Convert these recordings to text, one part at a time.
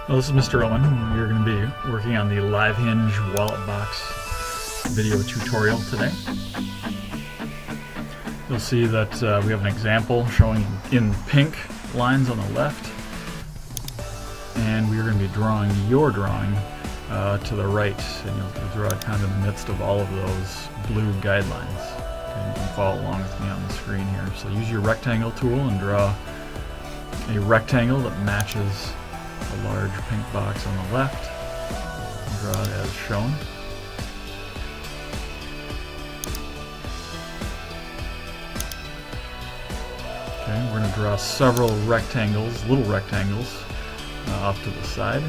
Well, this is Mr. Owen. We're going to be working on the Live Hinge wallet box video tutorial today. You'll see that we have an example showing in pink lines on the left, and we are going to be drawing your drawing to the right, and you'll draw it kind of in the midst of all of those blue guidelines. Okay, you can follow along with me on the screen here. So use your rectangle tool and draw a rectangle that matches a large pink box on the left. Draw it as shown. Okay, we're going to draw several rectangles, little rectangles, off to the side.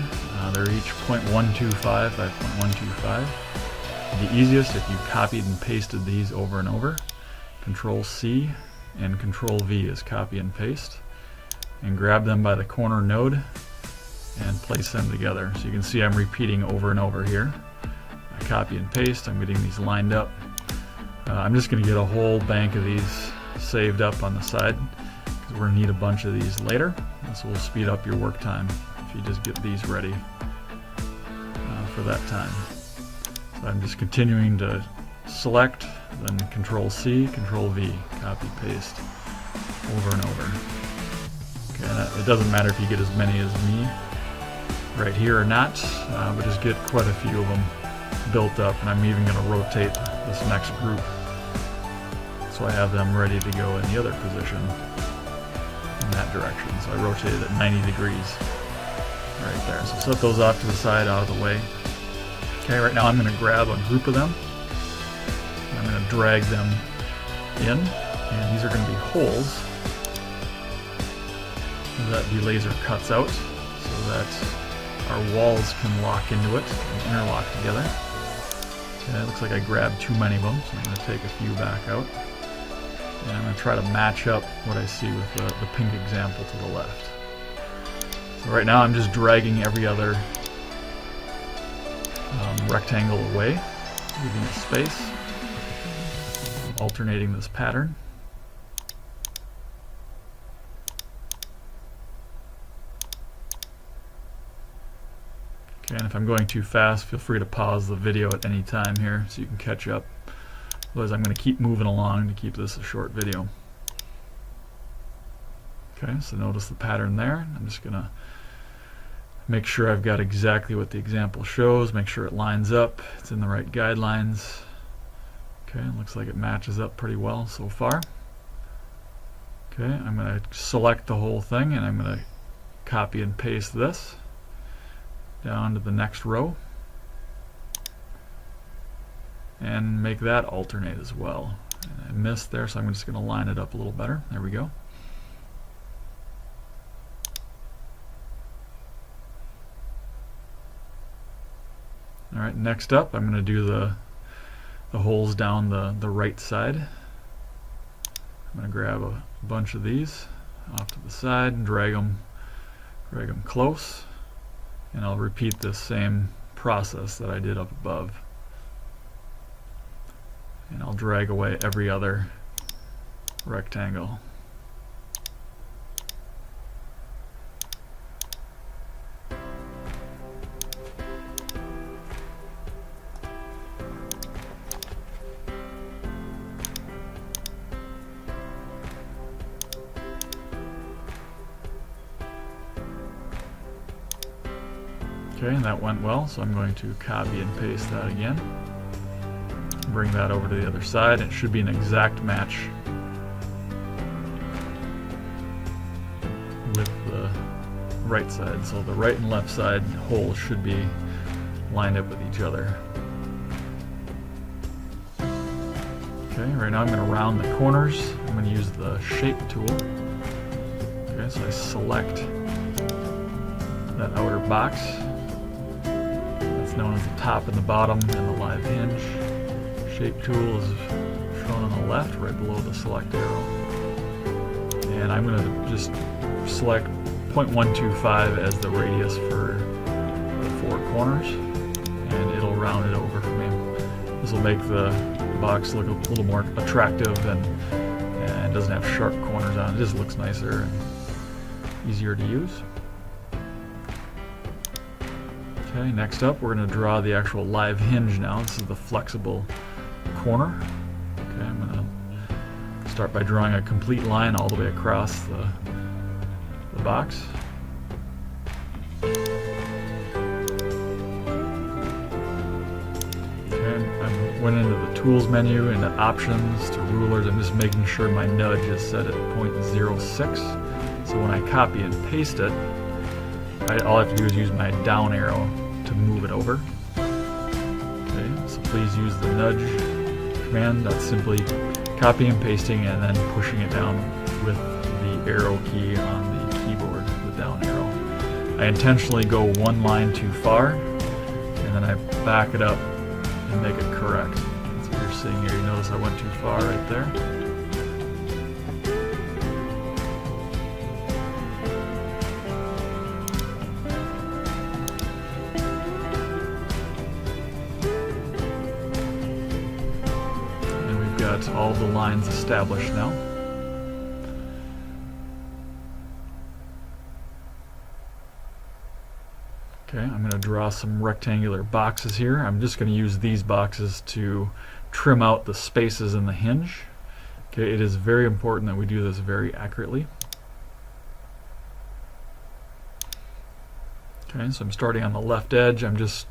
They're each 0.125 by 0.125. It'd be easiest if you copied and pasted these over and over. Control C and Control V is copy and paste. And grab them by the corner node and place them together. So you can see I'm repeating over and over here. I copy and paste, I'm getting these lined up. I'm just going to get a whole bank of these saved up on the side, because we're going to need a bunch of these later. So we'll speed up your work time if you just get these ready for that time. So I'm just continuing to select, then Control C, Control V, copy, paste, over and over. Okay, and it doesn't matter if you get as many as me right here or not, but just get quite a few of them built up, and I'm even going to rotate this next group so I have them ready to go in the other position in that direction. So I rotated it 90 degrees right there. So set those off to the side, out of the way. Okay, right now I'm going to grab a group of them, and I'm going to drag them in, and these are going to be holes that the laser cuts out so that our walls can lock into it and interlock together. Okay, it looks like I grabbed too many of them, so I'm going to take a few back out. And I'm going to try to match up what I see with the pink example to the left. So right now I'm just dragging every other rectangle away, leaving a space, alternating this pattern. Okay, and if I'm going too fast, feel free to pause the video at any time here so you can catch up. Otherwise, I'm going to keep moving along to keep this a short video. Okay, so notice the pattern there. I'm just going to make sure I've got exactly what the example shows, make sure it lines up, it's in the right guidelines. Okay, it looks like it matches up pretty well so far. Okay, I'm going to select the whole thing, and I'm going to copy and paste this down to the next row and make that alternate as well. And I missed there, so I'm just going to line it up a little better. There we go. Alright, next up I'm going to do the holes down the right side. I'm going to grab a bunch of these off to the side and drag them close. And I'll repeat this same process that I did up above. And I'll drag away every other rectangle. Okay, and that went well, so I'm going to copy and paste that again. Bring that over to the other side. It should be an exact match with the right side. So the right and left side holes should be lined up with each other. Okay, right now I'm going to round the corners. I'm going to use the shape tool. Okay, so I select that outer box. That's known as the top and the bottom in the Live Hinge. Shape tool is shown on the left, right below the select arrow. And I'm going to just select 0.125 as the radius for the four corners, and it'll round it over for me. This will make the box look a little more attractive and doesn't have sharp corners on it. It just looks nicer and easier to use. Okay, next up we're going to draw the actual live hinge now. This is the flexible corner. Okay, I'm going to start by drawing a complete line all the way across the box. I went into the tools menu, into options, to rulers. I'm just making sure my nudge is set at 0.06. So when I copy and paste it, all I have to do is use my down arrow to move it over. Okay, so please use the nudge command. That's simply copying and pasting and then pushing it down with the arrow key on the keyboard, the down arrow. I intentionally go one line too far, and then I back it up and make it correct. That's what you're seeing here. You notice I went too far right there. And we've got all the lines established now. Okay, I'm going to draw some rectangular boxes here. I'm just going to use these boxes to trim out the spaces in the hinge. Okay, it is very important that we do this very accurately. Okay, so I'm starting on the left edge. I'm just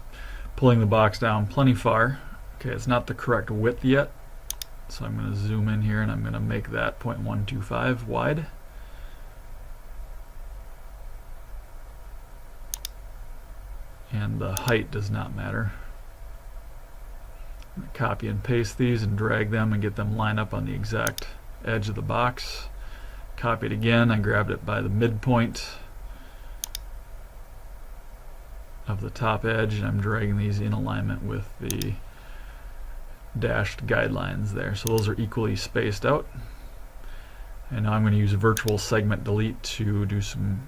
pulling the box down plenty far. Okay, it's not the correct width yet, so I'm going to zoom in here and I'm going to make that 0.125 wide. And the height does not matter. I'm going to copy and paste these and drag them and get them lined up on the exact edge of the box. Copy it again. I grabbed it by the midpoint of the top edge, and I'm dragging these in alignment with the dashed guidelines there. So those are equally spaced out. And now I'm going to use virtual segment delete to do some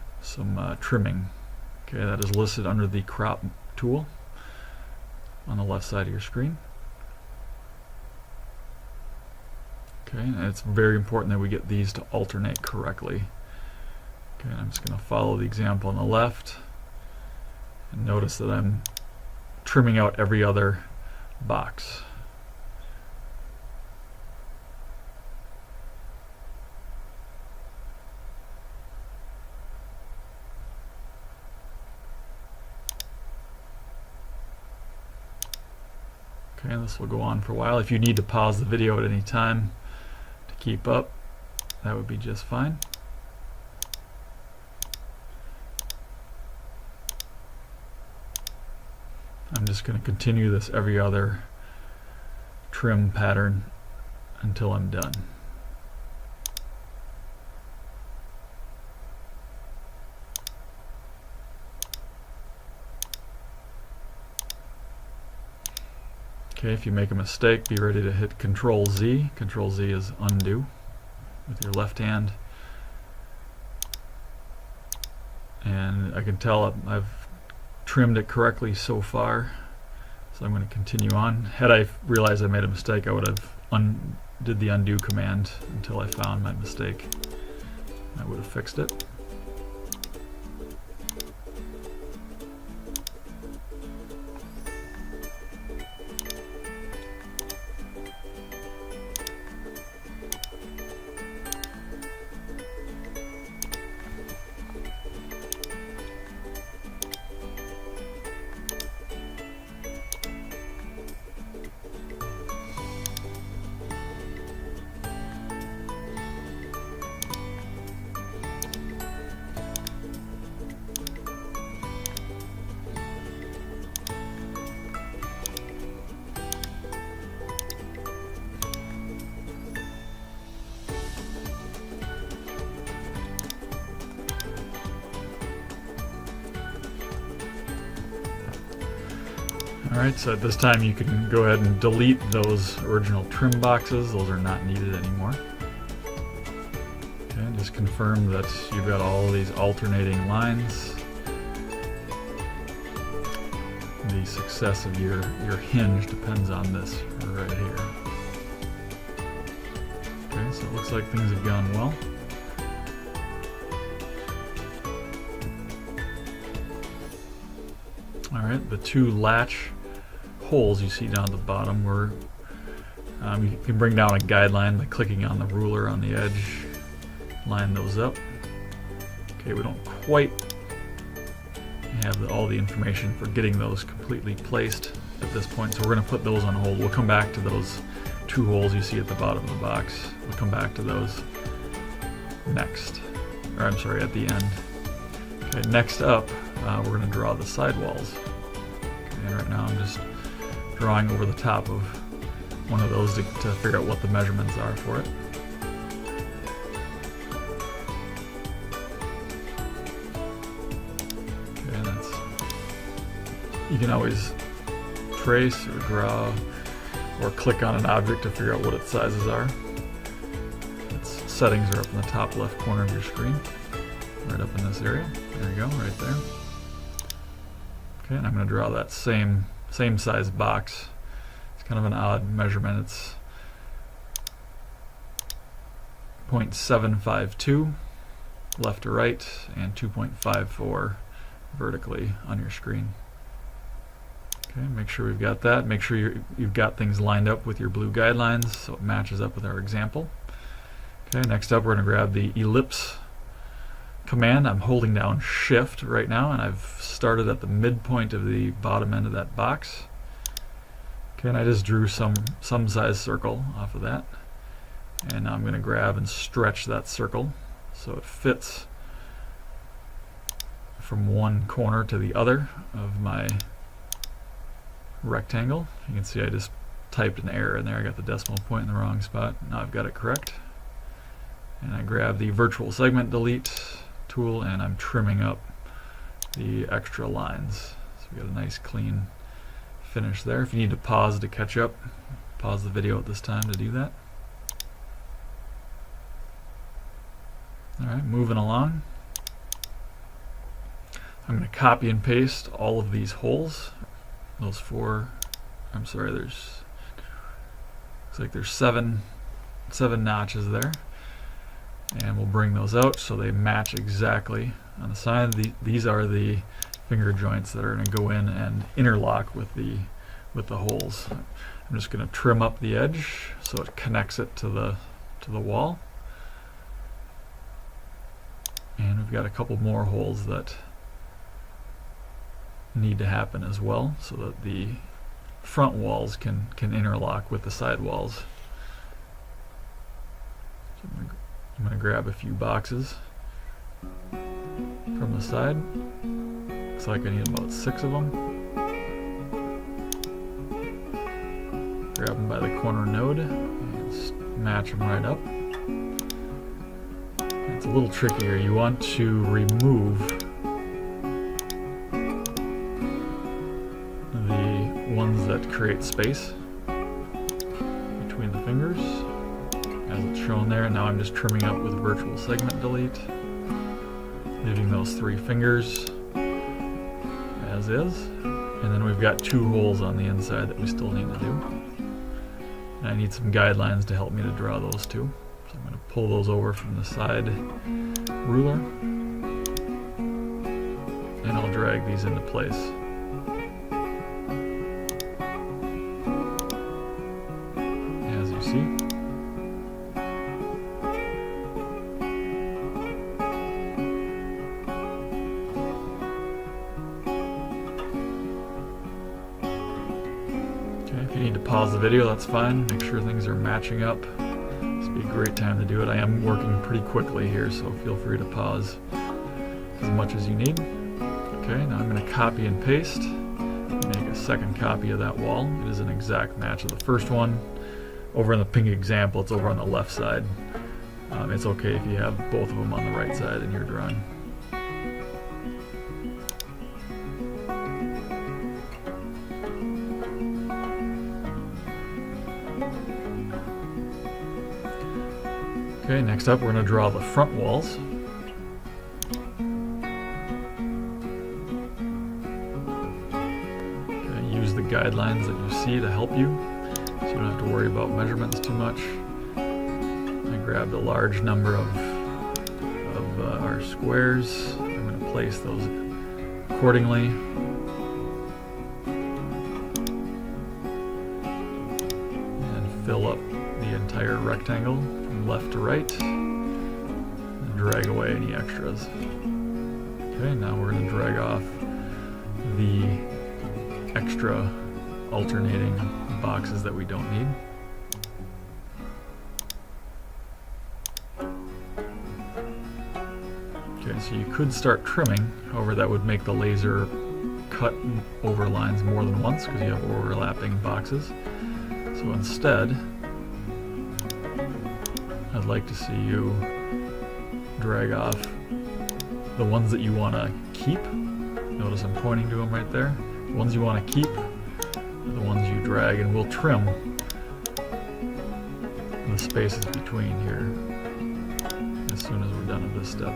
trimming. Okay, that is listed under the crop tool on the left side of your screen. Okay, and it's very important that we get these to alternate correctly. Okay, and I'm just going to follow the example on the left and notice that I'm trimming out every other box. Okay, this will go on for a while. If you need to pause the video at any time to keep up, that would be just fine. I'm just going to continue this every other trim pattern until I'm done. Okay, if you make a mistake, be ready to hit Control Z. Control Z is undo with your left hand. And I can tell I've trimmed it correctly so far, so I'm going to continue on. Had I realized I made a mistake, I would have did the undo command until I found my mistake. I would have fixed it. Alright, so at this time you can go ahead and delete those original trim boxes. Those are not needed anymore. Okay, just confirm that you've got all of these alternating lines. The success of your hinge depends on this right here. Okay, so it looks like things have gone well. Alright, the two latch holes you see down at the bottom were you can bring down a guideline by clicking on the ruler on the edge, line those up. Okay, we don't quite have all the information for getting those completely placed at this point, so we're going to put those on hold. We'll come back to those two holes you see at the bottom of the box. We'll come back to those next, or I'm sorry, at the end. Okay, next up, we're going to draw the sidewalls. Okay, and right now I'm just drawing over the top of one of those to figure out what the measurements are for it. Okay, that's, you can always trace or draw or click on an object to figure out what its sizes are. Its settings are up in the top left corner of your screen, right up in this area. There you go, right there. Okay, and I'm going to draw that same size box. It's kind of an odd measurement. It's 0.752 left to right and 2.54 vertically on your screen. Okay, make sure we've got that. Make sure you've got things lined up with your blue guidelines so it matches up with our example. Okay, next up we're going to grab the ellipse command. I'm holding down Shift right now, and I've started at the midpoint of the bottom end of that box. Okay, and I just drew some size circle off of that, and now I'm going to grab and stretch that circle so it fits from one corner to the other of my rectangle. You can see I just typed an error in there. I got the decimal point in the wrong spot. Now I've got it correct, and I grab the virtual segment delete tool and I'm trimming up the extra lines. So we got a nice clean finish there. If you need to pause to catch up, pause the video at this time to do that. Alright, moving along. I'm going to copy and paste all of these holes. Those four, I'm sorry, looks like there's seven notches there. And we'll bring those out so they match exactly on the side. These are the finger joints that are going to go in and interlock with the holes. I'm just going to trim up the edge so it connects it to the wall. And we've got a couple more holes that need to happen as well so that the front walls can interlock with the side walls. So I'm going to grab a few boxes from the side. Looks like I need about 6 of them. Grab them by the corner node and match them right up. It's a little trickier. You want to remove the ones that create space between the fingers, as it's shown there. Now I'm just trimming up with virtual segment delete, leaving those 3 fingers as is, and then we've got 2 holes on the inside that we still need to do. And I need some guidelines to help me to draw those 2. So I'm going to pull those over from the side ruler, and I'll drag these into place. As you see. Okay, if you need to pause the video, that's fine. Make sure things are matching up. This would be a great time to do it. I am working pretty quickly here, so feel free to pause as much as you need. Okay, now I'm going to copy and paste, make a second copy of that wall. It is an exact match of the first one. Over in the pink example, it's over on the left side. It's okay if you have both of them on the right side in your drawing. Okay, next up we're going to draw the front walls. Okay, use the guidelines that you see to help you, so you don't have to worry about measurements too much. I grabbed a large number of our squares. I'm going to place those accordingly. entire rectangle from left to right and drag away any extras. Okay, now we're going to drag off the extra alternating boxes that we don't need. Okay, so you could start trimming, however that would make the laser cut over lines more than once because you have overlapping boxes. So instead, I'd like to see you drag off the ones that you want to keep. Notice I'm pointing to them right there. The ones you want to keep are the ones you drag, and we'll trim the spaces between here as soon as we're done with this step.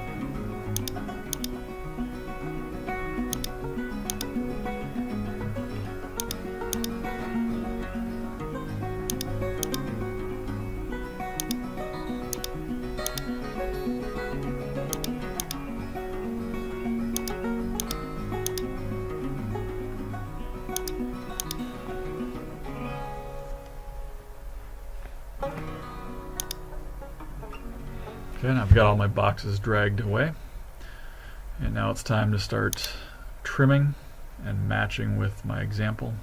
Okay, and I've got all my boxes dragged away, and now it's time to start trimming and matching with my example.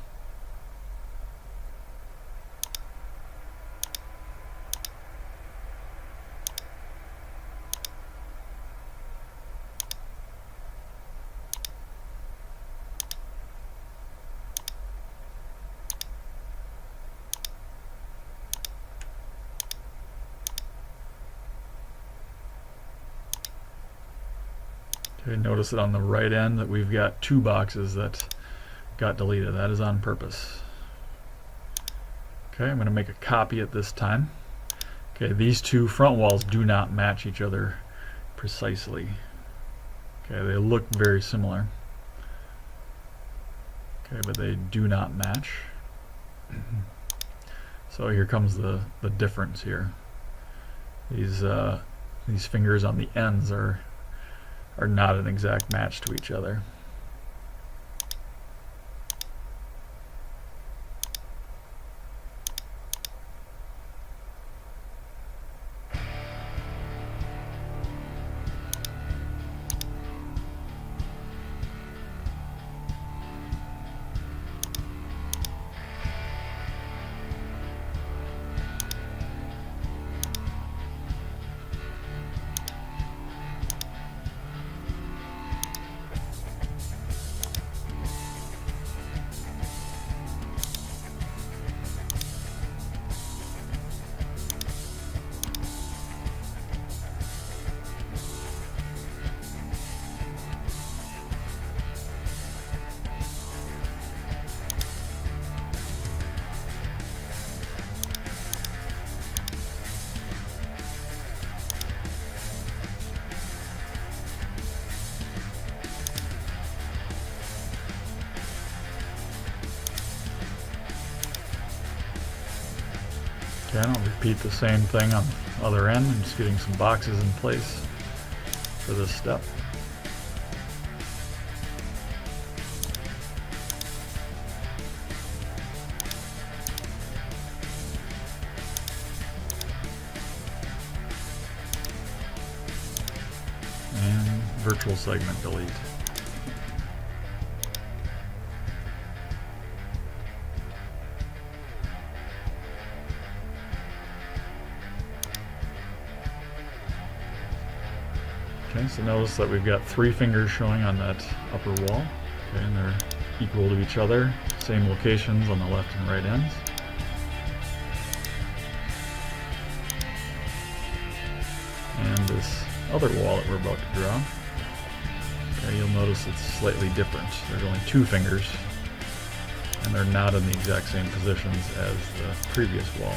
Okay, notice that on the right end that we've got two boxes that got deleted. That is on purpose. Okay, I'm going to make a copy at this time. Okay, these two front walls do not match each other precisely. Okay, they look very similar. Okay, but they do not match. So here comes the difference here. These fingers on the ends are not an exact match to each other. Okay, I'll repeat the same thing on the other end. I'm just getting some boxes in place for this step. And virtual segment delete. Okay, so notice that we've got three fingers showing on that upper wall. Okay, and they're equal to each other, same locations on the left and right ends. And this other wall that we're about to draw, okay, you'll notice it's slightly different. There's only two fingers, and they're not in the exact same positions as the previous wall.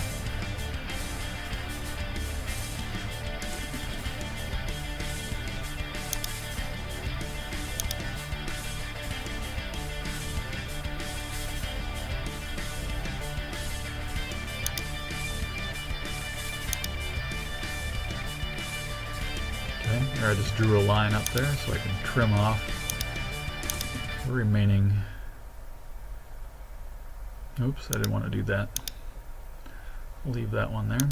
There, I just drew a line up there so I can trim off the remaining. Oops, I didn't want to do that. I'll leave that one there.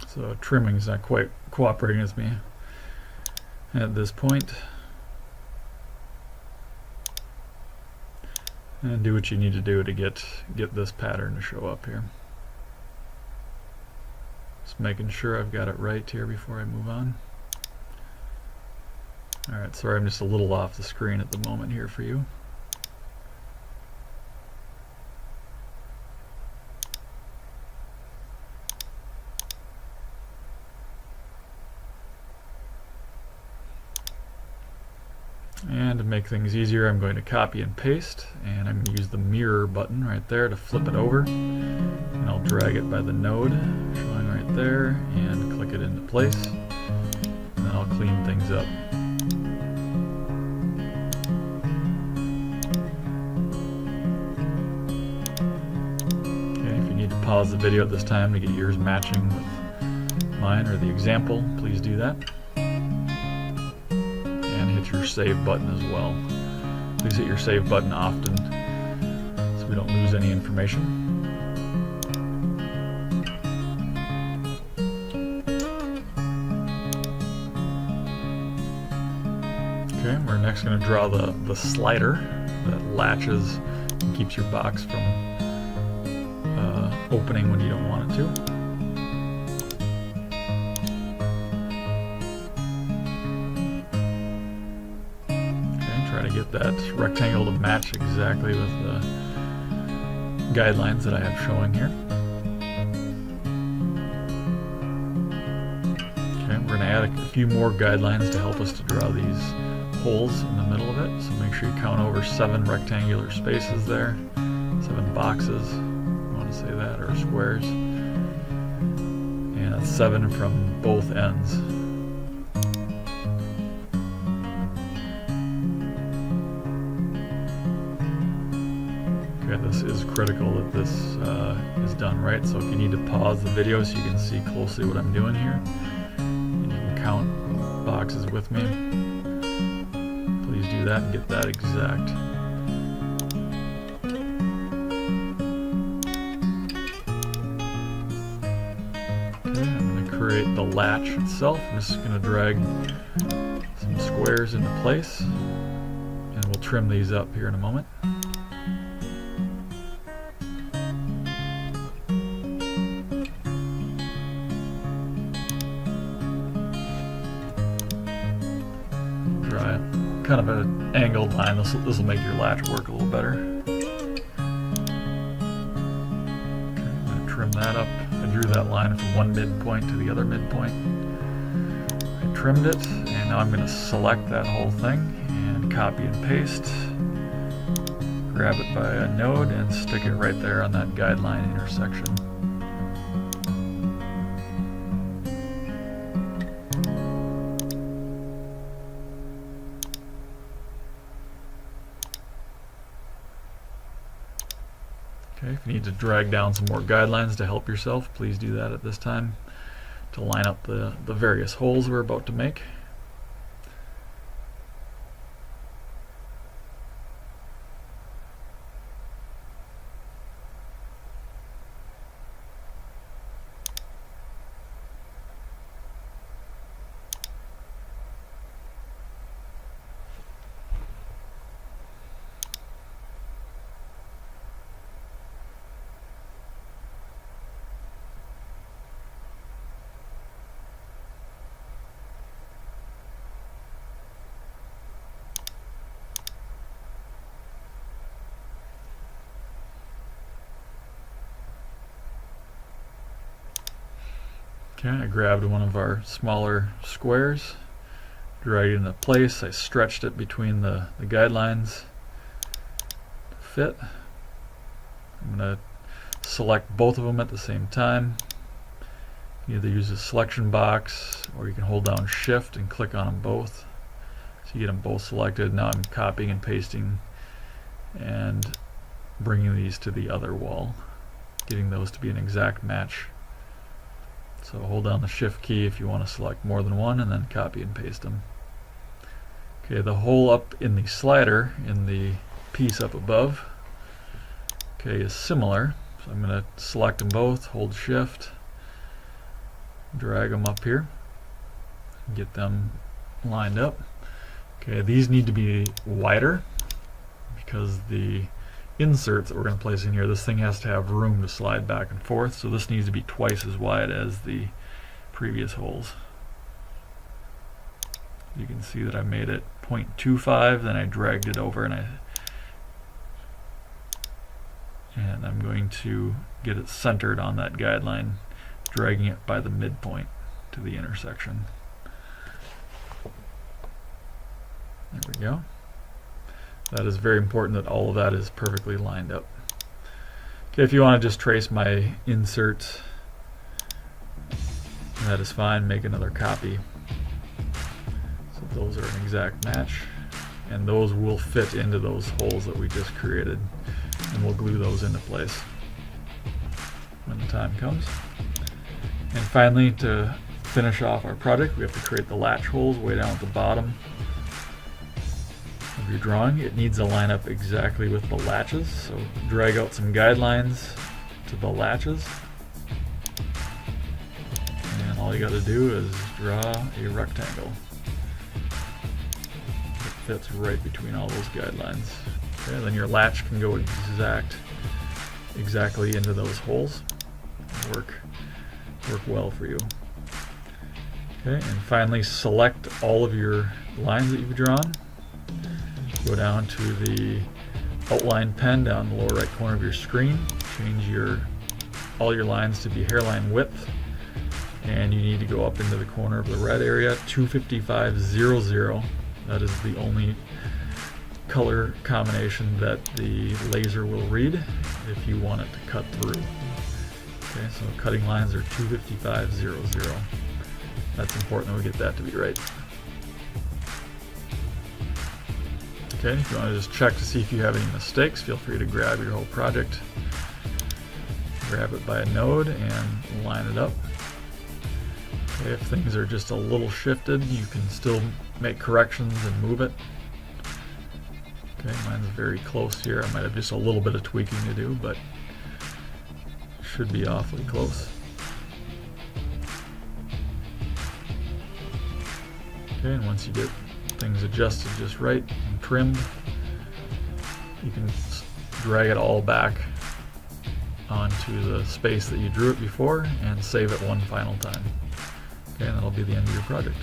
So trimming is not quite cooperating with me at this point. And do what you need to do to get this pattern to show up here. Just making sure I've got it right here before I move on. Alright, sorry I'm just a little off the screen at the moment here for you. And to make things easier, I'm going to copy and paste, and I'm going to use the mirror button right there to flip it over, and I'll drag it by the node showing right there and click it into place, and then I'll clean things up. Okay, if you need to pause the video at this time to get yours matching with mine or the example, please do that. Your save button as well. Please hit your save button often so we don't lose any information. Okay, we're next going to draw the slider that latches and keeps your box from opening when you don't want it to. Get that rectangle to match exactly with the guidelines that I have showing here. Okay, we're going to add a few more guidelines to help us to draw these holes in the middle of it. So make sure you count over 7 rectangular spaces there, 7 boxes, I want to say that, or squares. And that's 7 from both ends. This is critical that this is done right, so if you need to pause the video so you can see closely what I'm doing here, and you can count boxes with me, please do that and get that exact. Okay, I'm going to create the latch itself. I'm just going to drag some squares into place, and we'll trim these up here in a moment. Kind of an angled line. This will make your latch work a little better. Okay, I'm going to trim that up. I drew that line from one midpoint to the other midpoint. I trimmed it, and now I'm going to select that whole thing and copy and paste. Grab it by a node and stick it right there on that guideline intersection. Okay, if you need to drag down some more guidelines to help yourself, please do that at this time to line up the various holes we're about to make. Okay, I grabbed one of our smaller squares, dragged it into place. I stretched it between the guidelines to fit. I'm going to select both of them at the same time. You either use a selection box or you can hold down Shift and click on them both. So you get them both selected. Now I'm copying and pasting and bringing these to the other wall, getting those to be an exact match. So hold down the Shift key if you want to select more than one, and then copy and paste them. Okay, the hole up in the slider, in the piece up above, okay, is similar. So I'm going to select them both, hold Shift, drag them up here, get them lined up. Okay, these need to be wider because the inserts that we're going to place in here, this thing has to have room to slide back and forth, so this needs to be twice as wide as the previous holes. You can see that I made it 0.25, then I dragged it over and I'm going to get it centered on that guideline, dragging it by the midpoint to the intersection. There we go. That is very important that all of that is perfectly lined up. Okay, if you want to just trace my insert, that is fine. Make another copy. So those are an exact match, and those will fit into those holes that we just created, and we'll glue those into place when the time comes. And finally, to finish off our project, we have to create the latch holes way down at the bottom of your drawing. It needs to line up exactly with the latches, so drag out some guidelines to the latches, and all you got to do is draw a rectangle that fits right between all those guidelines. Okay, then your latch can go exactly into those holes and work well for you. Okay, and finally select all of your lines that you've drawn. Go down to the outline pen down in the lower right corner of your screen. Change all your lines to be hairline width, and you need to go up into the corner of the red area, 25500. That is the only color combination that the laser will read if you want it to cut through. Okay, so cutting lines are 25500. That's important that we get that to be right. Okay, if you want to just check to see if you have any mistakes, feel free to grab your whole project, grab it by a node, and line it up. Okay, if things are just a little shifted, you can still make corrections and move it. Okay, mine's very close here. I might have just a little bit of tweaking to do, but should be awfully close. Okay, and once you get things adjusted just right and trimmed, you can drag it all back onto the space that you drew it before and save it one final time. Okay, and that'll be the end of your project.